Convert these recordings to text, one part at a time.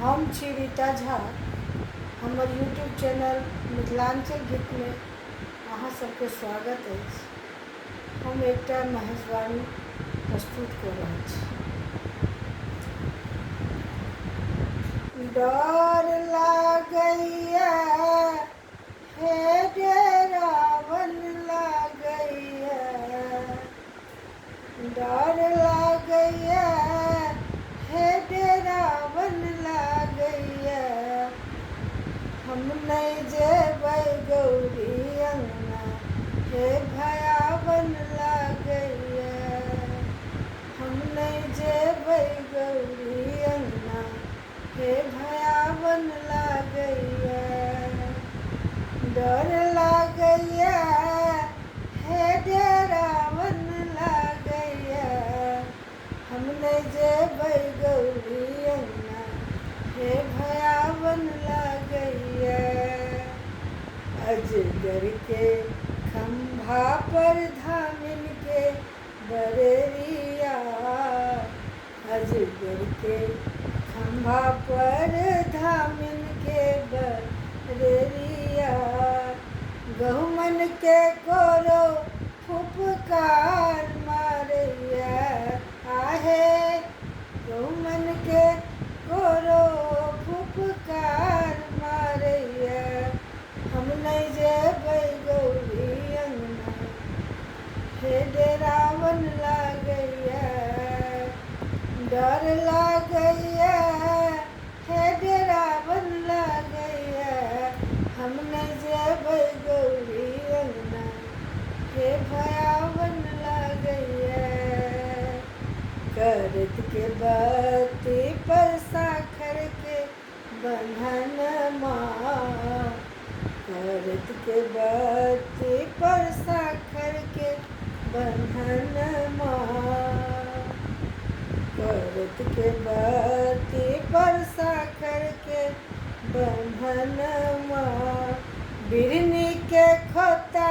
हम छी रीता झा। हमर यूट्यूब चैनल मिथिलांचल गीत में अहाँ सबके स्वागत अछि। हम एकटा महेशवाणी प्रस्तुत कऽ रहल छी। डर लागैया हे डेरावन लागैया, डर लागैया हे डेरावन लागैया, हम नहीं जेबै गौरी अंगना हे भयावन लागैया, हम नहीं जेबै गौरी अंगना हे भयावन लागैया, डर लागैया हे डेरावन लागैया, हम नहीं जेबै गौरी अंगना हे भयावन लागैया। अजगर के खंभा पर धामिन के बरेरिया, अजगर के खंभा पर धामिन के बरेरिया, गहुमन के कोरो फुफकार मारैया, आहे गहुमन के कोरो फुफकार मारैया, हम नहीं जेबै गौरी अंगना हे डेरावन लागैया, डर लागैया हे डेरावन लागैया, हम नहीं जेबै गौरी अंगना हे भयावन लागैया। करत के बत्ती पर साखर के बंधन माँ, करत के बत्ती पर साखर के बंधन माँ, करत के बत्ती पर साखर के बंधन माँ, बिरनी के खोता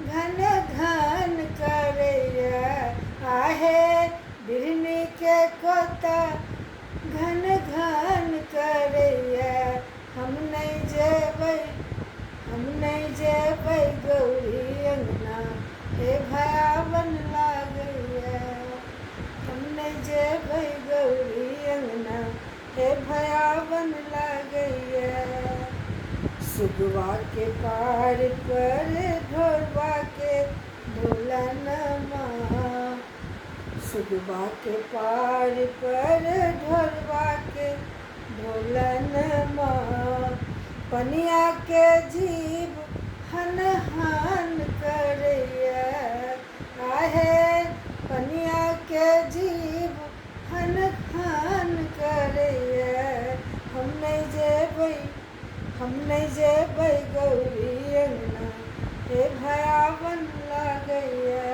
घन घन करैया, आहे बिरनी के खोता घन घन करैया, हम नहीं जेबै गौरी अंगना हे भयावन लागैया, हम नहीं जेबै गौरी अंगना हे भयावन लागैया। सुगवा के पार पर ढोरवा के ढोलन माँ, सुगवा के पार पर ढोरवा के ढोलन माँ, पनिया के जीव हन हन करैया, आहे पनिया के जीव हन हन करैया, हम नहीं जेबै गौरी अंगना हे भयावन लागैया,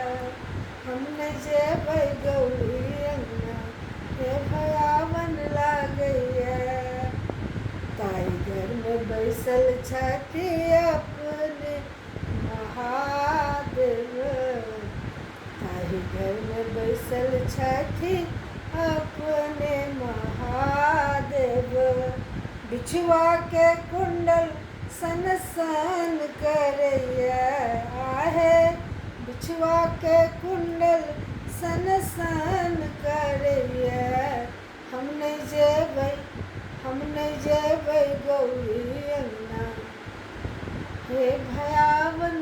हम नहीं जेबै गौरी अंगना हे भयावन लागैया। ताई घर में बैसल छथि अपने महादेव, ताई घर में बैसल छथि अपने महादेव, बिछुआ के कुंडल सन सन करैया, आहे बिछुआ के कुंडल सन सन करैया, हम नहीं जेबै गौरी अंगना हे भयावन